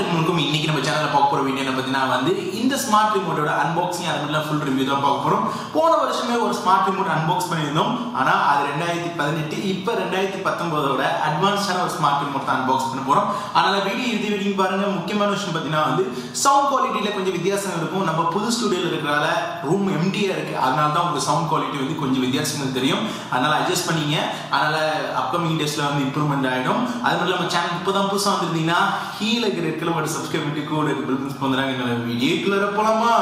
எல்லாத்துக்கும் இன்னைக்கு நம்ம சேனல்ல பார்க்க போற வீடியோ என்ன பார்த்தீங்கன்னா வந்து இந்த ஸ்மார்ட் ரிமோட்டோட அன்பாக்சிங் அதுல ஃபுல் ரிவ்யூ தான் பார்க்க போறோம். போன வருஷமே ஒரு ஸ்மார்ட் ரிமோட் அன்பாக்ஸ் பண்ணியிருந்தோம். ஆனா அது 2018 இப்போ 2019ஓட அட்வான்ஸ்டான ஒரு ஸ்மார்ட் ரிமோட் தான் அன்பாக்ஸ் பண்ண போறோம். அதனால வீடியோ இது வரைக்கும் பாருங்க. முக்கியமான விஷயம் பார்த்தீங்கன்னா வந்து சவுண்ட் குவாலிட்டியில கொஞ்சம் வித்தியாசம் இருக்கும். நம்ம புது ஸ்டுடியோல இருக்கிறதால ரூம் எம்டியா இருக்கு. அதனால தான் உங்களுக்கு சவுண்ட் குவாலிட்டி வந்து கொஞ்சம் வித்தியாசங்கள் தெரியும். அதனால அட்ஜஸ்ட் பண்ணீங்க. அதனால அப்கமிங் டேஸ்ல வந்து இம்ப்ரூவ்மெண்ட் ஆயிடும். அது மட்டும் நம்ம சேனல் இப்போதான் புதுசாக வந்திருந்தீங்கன்னா கீழே இருக்கிற ஒரு சப்ஸ்கிரைப் பண்ணி கூட பண்ணுறாங்க. வீடியோக்குள்ள போலாமா?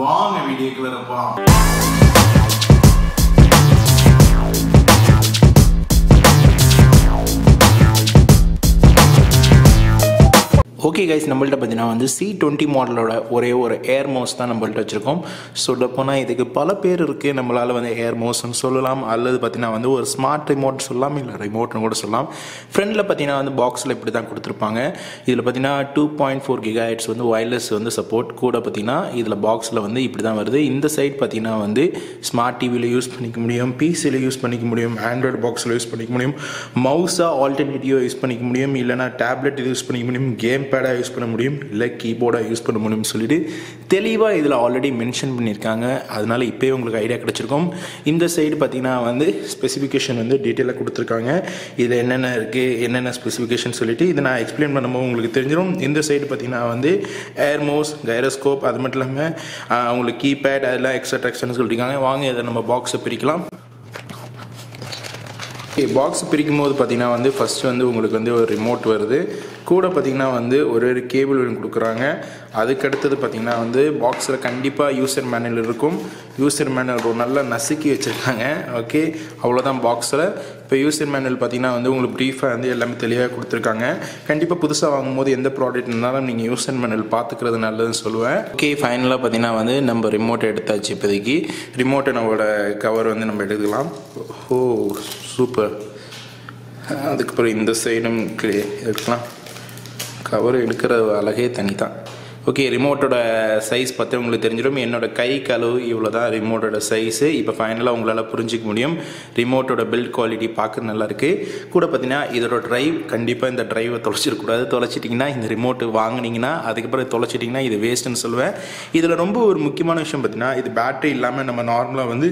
வாங்க வீடியோக்குள்ள போலாம். ஓகே கைஸ், நம்மள்ட்ட பார்த்தீங்கன்னா வந்து C20 மாடலோட ஒரே ஒரு ஏர் மவுஸ் தான் நம்மள்ட்ட வச்சுருக்கோம். சொல்ல போனால் இதுக்கு பல பேர் இருக்குது. நம்மளால் வந்து ஏர் மவுஸ்ன்னு சொல்லலாம், அல்லது பார்த்தீங்கன்னா வந்து ஒரு ஸ்மார்ட் ரிமோட் சொல்லலாம், இல்லை ரிமோட்னு கூட சொல்லலாம். ஃப்ரண்டில் பார்த்தீங்கன்னா வந்து பாக்ஸில் இப்படி தான் கொடுத்துருப்பாங்க. இதில் பார்த்தீங்கன்னா 2.4 GHz வந்து ஒயர்லெஸ் வந்து சப்போர்ட் கூட. பார்த்தீங்கன்னா இதில் பாக்ஸில் வந்து இப்படி தான் வருது. இந்த சைட் பார்த்தீங்கன்னா வந்து ஸ்மார்ட் டிவியில் யூஸ் பண்ணிக்க முடியும், பிசியில் யூஸ் பண்ணிக்க முடியும், ஆண்ட்ராய்டு பாக்ஸில் யூஸ் பண்ணிக்க முடியும், மவுஸாக ஆல்டர்னேட்டிவாக யூஸ் பண்ணிக்க முடியும், இல்லைனா டேப்லெட் யூஸ் பண்ணிக்க முடியும், கேம் பேடாக யூஸ் பண்ண முடியும், இல்லை கீபோர்டாக யூஸ் பண்ண முடியும்னு சொல்லிட்டு தெளிவாக இதில் ஆல்ரெடி மென்ஷன் பண்ணியிருக்காங்க. அதனால இப்போயே உங்களுக்கு ஐடியா கிடச்சிருக்கும். இந்த சைடு பார்த்தீங்கன்னா வந்து ஸ்பெசிஃபிகேஷன் வந்து டீட்டெயிலாக கொடுத்துருக்காங்க. இதில் என்னென்ன இருக்குது, என்னென்ன ஸ்பெசிஃபிகேஷன் சொல்லிட்டு இதை நான் எக்ஸ்பிளைன் பண்ணும்போது உங்களுக்கு தெரிஞ்சிடும். இந்த சைடு பார்த்தீங்கன்னா வந்து ஏர் மவுஸ், கைரோஸ்கோப், அது மட்டும் இல்லாமல் உங்களுக்கு கீபேட் அதெல்லாம் எக்ஸ்ட்ரா சொல்லியிருக்காங்க. வாங்க இதை நம்ம பாக்ஸை பிரிக்கலாம். பாக்ஸ் பிரிக்கும் போது பார்த்தீங்கன்னா வந்து ஃபஸ்ட்டு வந்து உங்களுக்கு வந்து ஒரு ரிமோட் வருது. கூட பார்த்தீங்கன்னா வந்து ஒரு கேபிள் கொடுக்குறாங்க. அதுக்கடுத்தது பார்த்தீங்கன்னா வந்து பாக்ஸில் கண்டிப்பாக யூசர் மேனுவல் இருக்கும். யூசர் மேனுவல் நல்லா நசுக்கி வச்சுருக்காங்க. ஓகே, அவ்வளோதான் பாக்ஸில். இப்போ யூசர் மேனுவல் பார்த்தீங்கன்னா வந்து உங்களுக்கு ப்ரீஃபாக வந்து எல்லாமே தெளிவாக கொடுத்துருக்காங்க. கண்டிப்பாக புதுசாக வாங்கும்போது எந்த ப்ராடக்ட் இருந்தாலும் நீங்கள் யூசர் மேனுவல் பார்த்துக்கிறது நல்லதுன்னு சொல்லுவேன். ஓகே, ஃபைனலாக பார்த்தீங்கன்னா வந்து நம்ம ரிமோட்டை எடுத்தாச்சு. இப்போதைக்கு ரிமோட்டை நம்மளோட கவர் வந்து நம்ம எடுக்கலாம். ஓ சூப்பர். அதுக்கப்புறம் இந்த சைடும் எடுக்கலாம். கவர் எடுக்கிற அழகே தனி தான். ஓகே, ரிமோட்டோட சைஸ் பார்த்து உங்களுக்கு தெரிஞ்சிடும். என்னோட கை கழுவு இவ்வளோ தான் ரிமோட்டோட சைஸு. இப்போ ஃபைனலாக உங்களால் புரிஞ்சிக்க முடியும். ரிமோட்டோட பில்ட் குவாலிட்டி பார்க்க நல்லாயிருக்கு. கூட பார்த்தீங்கன்னா இதோட ட்ரைவ், கண்டிப்பாக இந்த ட்ரைவை தொலைச்சிடக்கூடாது. தொலைச்சிட்டிங்கன்னா இந்த ரிமோட்டு வாங்கினீங்கன்னா அதுக்கப்புறம் தொலைச்சிட்டிங்கன்னா இது வேஸ்ட்டுன்னு சொல்லுவேன். இதில் ரொம்ப ஒரு முக்கியமான விஷயம் பார்த்தீங்கன்னா இது பேட்டரி இல்லாமல் நம்ம நார்மலாக வந்து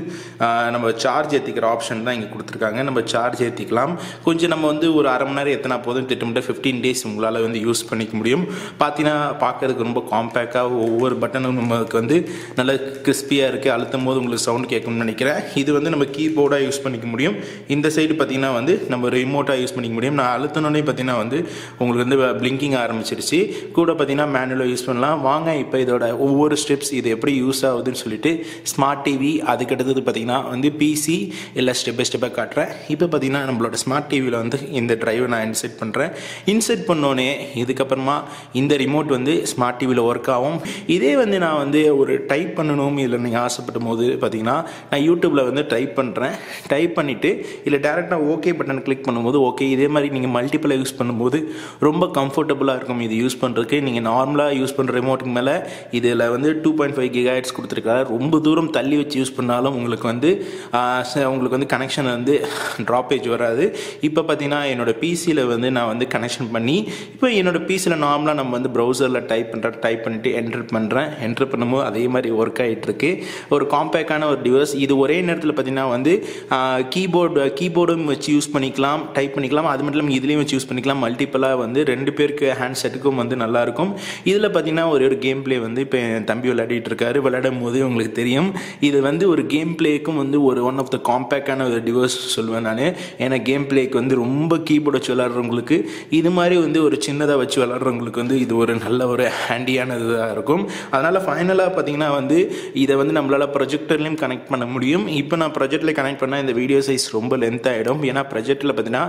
நம்ம சார்ஜ் ஏற்றிக்கிற ஆப்ஷன் தான் இங்கே கொடுத்துருக்காங்க. நம்ம சார்ஜ் ஏற்றிக்கலாம். கொஞ்சம் நம்ம வந்து ஒரு அரை மணி நேரம் எத்தனா போதும், திட்டமிட்ட 15 days உங்களால் வந்து யூஸ் பண்ணிக்க முடியும். பார்த்தீங்கன்னா பார்க்கறதுக்கு ரொம்ப காம்பேக்டாக ஒவ்வொரு பட்டனும் நமக்கு வந்து நல்ல கிறிஸ்பியாக இருக்குது. அழுத்தும் போது உங்களுக்கு சவுண்ட் கேட்கணும்னு நினைக்கிறேன். இது வந்து நம்ம கீபோர்டாக யூஸ் பண்ணிக்க முடியும். இந்த சைடு பார்த்தீங்கன்னா வந்து நம்ம ரிமோட்டாக யூஸ் பண்ணிக்க முடியும். நான் அழுத்தினோடனே பார்த்தீங்கன்னா வந்து உங்களுக்கு வந்து பிளிங்கிங் ஆரம்பிச்சிருச்சு. கூட பார்த்தீங்கன்னா மேனுவலாக யூஸ் பண்ணலாம். வாங்க இப்போ இதோட ஒவ்வொரு ஸ்டெப்ஸ் இது எப்படி யூஸ் ஆகுதுன்னு சொல்லிட்டு ஸ்மார்ட் டிவி, அதுக்கடுத்தது பார்த்தீங்கன்னா வந்து பிசி எல்லாம் ஸ்டெப் பை ஸ்டெப்பாக காட்டுறேன். இப்போ பார்த்தீங்கன்னா நம்மளோட ஸ்மார்ட் டிவியில் வந்து இந்த ட்ரைவை நான் இன்செர்ட் பண்ணுறேன். இன்செர்ட் பண்ணோன்னே இதுக்கப்புறமா இந்த ரிமோட் வந்து ஸ்மார்ட் டிவியில் ஒர்க் ஆகும். இதே வந்து நான் வந்து ஒரு டைப் பண்ணணும் இதில் நீங்கள் ஆசைப்படும் போது பார்த்தீங்கன்னா நான் யூடியூப்பில் வந்து டைப் பண்ணுறேன். டைப் பண்ணிவிட்டு இல்லை டேரெக்டாக ஓகே பட்டன் கிளிக் பண்ணும்போது ஓகே. இதே மாதிரி நீங்கள் மல்டிபிளாக யூஸ் பண்ணும்போது ரொம்ப கம்ஃபர்டபுளாக இருக்கும் இது யூஸ் பண்ணுறதுக்கு. நீங்கள் நார்மலாக யூஸ் பண்ணுற ரிமோட்டுக்கு மேலே இதில் வந்து 2.5 GHz கொடுத்துருக்காரு. ரொம்ப தூரம் தள்ளி வச்சு யூஸ் பண்ணாலும் உங்களுக்கு வந்து கனெக்ஷன் வந்து ட்ராப்பேஜ் வராது. இப்போ பார்த்தீங்கன்னா என்னோட பிசியில் வந்து நான் வந்து கனெக்ஷன் பண்ணி இப்போ என்னோட பிசியில் நார்மலாக நம்ம வந்து ப்ரௌசரில் டைப் பண்ணிட்டு என்டர் பண்ணுறேன். என்டர் பண்ணும்போது அதே மாதிரி ஒர்க் ஆகிட்டு இருக்கு. ஒரு காம்பேக்டான ஒரு டிவைஸ். இது ஒரே நேரத்தில் பார்த்தீங்கன்னா வந்து கீபோர்டும் வச்சு யூஸ் பண்ணிக்கலாம், டைப் பண்ணிக்கலாம். அது மட்டும் இல்லாமல் இதுலேயும் வச்சு யூஸ் பண்ணிக்கலாம். மல்டிபிளாக வந்து 2 பேருக்கு ஹேண்ட் செட்டுக்கும் வந்து நல்லாயிருக்கும். இதில் பார்த்தீங்கன்னா ஒரு கேம் பிளே வந்து இப்போ என் தம்பி விளையாடிட்டு இருக்காரு. விளையாடும் போது உங்களுக்கு தெரியும் இது வந்து ஒரு கேம் பிளேக்கும் வந்து ஒன் ஆஃப் த காம்பேக்டான ஒரு டிவைஸ் சொல்லுவேன் நான். ஏன்னா கேம் பிளேக்கு வந்து ரொம்ப கீபோர்டு வச்சு விளையாடுறவங்களுக்கு, இது மாதிரி வந்து ஒரு சின்னதாக வச்சு விளையாடுறவங்களுக்கு வந்து இது ஒரு நல்ல ஒரு ஹேண்டியான இதுதாக இருக்கும். அதனால் ஃபைனலாக பார்த்தீங்கன்னா வந்து இதை வந்து நம்மளால் ப்ரொஜெக்டர்லையும் கனெக்ட் பண்ண முடியும். இப்போ நான் ப்ரொஜெக்டில் கனெக்ட் பண்ணால் இந்த வீடியோ சைஸ் ரொம்ப லென்த் ஆகிடும். ஏன்னா ப்ரொஜெக்டில் பார்த்தீங்கன்னா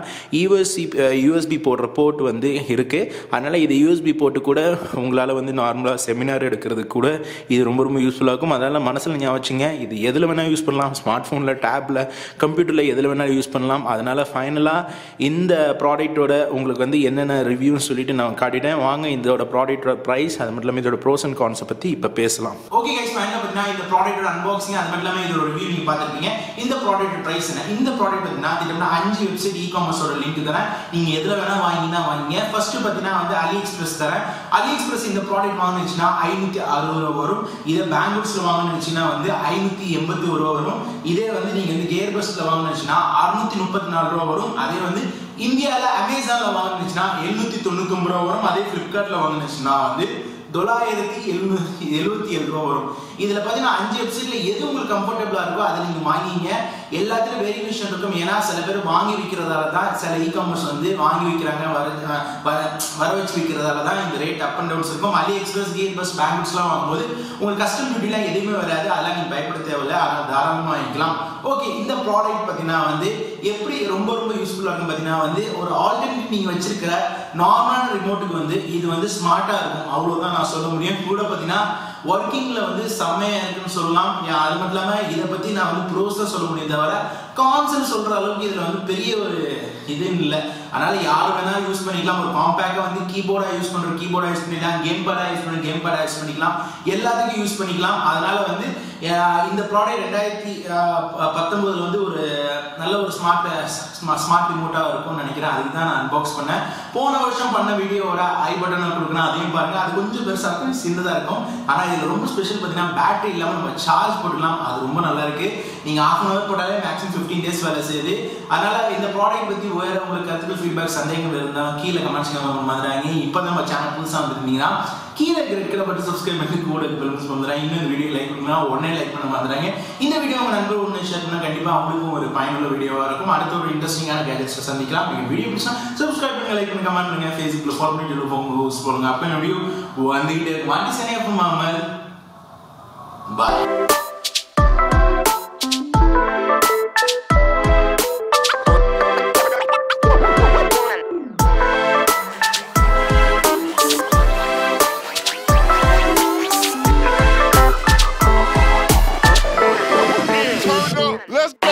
யூஎஸ்பி போடுற போர்ட் வந்து இருக்குது. அதனால் இது யூஎஸ்பி போர்ட்டு கூட உங்களால் வந்து நார்மலாக செமினார் எடுக்கிறதுக்கு கூட இது ரொம்ப ரொம்ப யூஸ்ஃபுல்லாக இருக்கும். அதனால் மனசில் ஞாபகம் வச்சுங்க, இது எதில் வேணால் யூஸ் பண்ணலாம். ஸ்மார்ட் ஃபோனில், டேப்பில், கம்ப்யூட்டரில் எதில் வேணாலும் யூஸ் பண்ணலாம். அதனால் ஃபைனலாக இந்த ப்ராடக்டோட உங்களுக்கு வந்து என்னென்ன ரிவ்யூன்னு சொல்லிட்டு நான் காட்டிட்டேன். வாங்க இதோட ப்ராடக்டோட ப்ரைஸ் அது மட்டும் இல்லாமல் இதோட ப்ரோஸ் அண்ட் கான்ஸை பற்றி இப்போ பேசலாம். ஓகே கைஸ், ஃபைனலாக பார்த்தீங்கன்னா இந்த ப்ராடக்ட்டோட அன்பாக்சிங் அது மட்டும் இல்லாமல் இதோட ரிவ்யூ நீங்கள் பார்த்துருப்பீங்க. இந்த ப்ராடக்ட் ப்ரைஸ் என்ன? இந்த ப்ராடக்ட் பார்த்தீங்கன்னா 5 வெப்சைட் இ-காமர்ஸோட லிங்க் தரேன். நீங்கள் எதில் வேணால் வாங்கினா வாங்கிங்க. ஃபர்ஸ்ட் பார்த்தீங்கன்னா வந்து AliExpress தரேன். AliExpress இந்த ப்ராடக்ட் வாங்கினுச்சுன்னா 560 ரூபா வரும். இதே பேங்க்ஸில் வாங்கினுச்சுன்னா வந்து 581 ரூபா வரும். இதே வந்து நீங்கள் வந்து Gearbestல வாங்கினுச்சுன்னா 634 ரூபா வரும். அதே வந்து இந்தியாவில் அமேசானில் வாங்கினுச்சுன்னா 799 ரூபா வரும். அதே ஃப்ளிப்கார்ட்டில் வாங்கினுச்சுன்னா வந்து 977 ரூபா வரும். இதில் பார்த்தீங்கன்னா 5 வெப்சைட்டில் எது உங்களுக்கு கம்ஃபர்டபுளாக இருக்கோ அதை நீங்கள் வாங்கிங்க. எல்லாத்துலையும் வேரியேஷன் இருக்கும். ஏன்னா சில பேர் வாங்கி விற்கிறதால தான் சில இ-காமர்ஸ் வந்து வாங்கி விற்கிறாங்க, வர வச்சு விற்கிறதால தான் இந்த ரேட் அப் அண்ட் டவுன்ஸ் இருக்கும். AliExpress, Gearbest, பேங்க்ஸ்லாம் வாங்கும்போது உங்களுக்கு கஸ்டம் டியூட்டிலாம் எதுவுமே வராது. அதெல்லாம் நீங்கள் பயப்பட தேவையில்லை. அதனால் தாராளமாக வாங்கிக்கலாம். ஓகே, இந்த ப்ராடக்ட் பார்த்தீங்கன்னா வந்து எப்படி ரொம்ப ரொம்ப யூஸ்ஃபுல்லாக இருக்கும் பார்த்தீங்கன்னா வந்து ஒரு ஆல்டர்னேட்டிவ் நீங்கள் வச்சிருக்கிற நார்மலான ரிமோட்டுக்கு வந்து இது வந்து ஸ்மார்ட்டாக இருக்கும். அவ்வளோதான் நான் சொல்ல முடியும். கூட பார்த்தீங்கன்னா ஒர்க்கிங்கில் வந்து செம்மையாக இருக்குன்னு சொல்லலாம். அது மட்டும் இல்லாமல் இதை பற்றி நான் வந்து ப்ரோஸ் தான் சொல்ல முடியும் தவிர கான்செப்ட் சொல்கிற அளவுக்கு இதில் வந்து பெரிய ஒரு இது இல்லை. அதனால் யார் வேணாலும் யூஸ் பண்ணிக்கலாம். ஒரு காம்பேக்டாக வந்து கீபோர்டாக யூஸ் பண்ணுற கீபோர்டாக யூஸ் பண்ணிக்கலாம், கேம் பேடாக யூஸ் பண்ண கேம் பேடாக யூஸ் பண்ணிக்கலாம், எல்லாத்துக்கும் யூஸ் பண்ணிக்கலாம். அதனால் வந்து இந்த ப்ராடக்ட் 2019 வந்து ஒரு நல்ல ஒரு ஸ்மார்ட் ரிமோட்டாக இருக்கும்னு நினைக்கிறேன். அதுக்கு தான் நான் அன்பாக்ஸ் பண்ணேன். போன வருஷம் பண்ண வீடியோவோட ஐ பட்டனை கொடுக்கணும், அதையும் பாருங்கள். அது கொஞ்சம் பெருசாக இருக்கும், சின்னதாக இருக்கும். ஆனால் இதில் ரொம்ப ஸ்பெஷல் பார்த்தீங்கன்னா பேட்டரி இல்லாமல் நம்ம சார்ஜ் போட்டுக்கலாம். அது ரொம்ப நல்லா இருக்குது. நீங்கள் ½ hour போட்டாலே மேக்ஸிமம் 15 days வேலை செய்யுது. அதனால் இந்த ப்ராடக்ட் பற்றி வேறு உங்களுக்கு கருத்துக்கள், ஃபீட்பேக், சந்தேகங்கள் இருந்தாலும் கீழே கமெண்ட்ஸ் மாதிரி. இப்போ நம்ம சேனல் புதுசாக வந்துருந்தீங்கன்னா கீழே இருக்கிற பட்டு சப்ஸ்கிரைப் பண்ணி கூட பெல்ஸ் வந்துடுறாங்க. இன்னும் இந்த வீடியோ லைக் பண்ணா உடனே லைக் பண்ண மாட்டுறாங்க. இந்த வீடியோ உங்கள் நண்பர் ஒன்று ஷேர் பண்ணால் கண்டிப்பாக அவங்களுக்கும் ஒரு பயனுள்ள வீடியோவாக இருக்கும். அடுத்த ஒரு இன்ட்ரெஸ்டிங்கான கேஜெட்ஸை சந்திக்கலாம். நீங்கள் வீடியோ பிடிச்சா சப்ஸ்கிரைப் பண்ணுங்க, லைக் பண்ணுங்க, கமெண்ட் பண்ணுங்க, ஃபேஸ்புக்கில் ஃபாலோ பண்ணிட்டு போங்க. அப்போ வீடியோ வந்துகிட்டே இருக்கும். வாண்டி சனியாக மாமல் பாய். Let's go.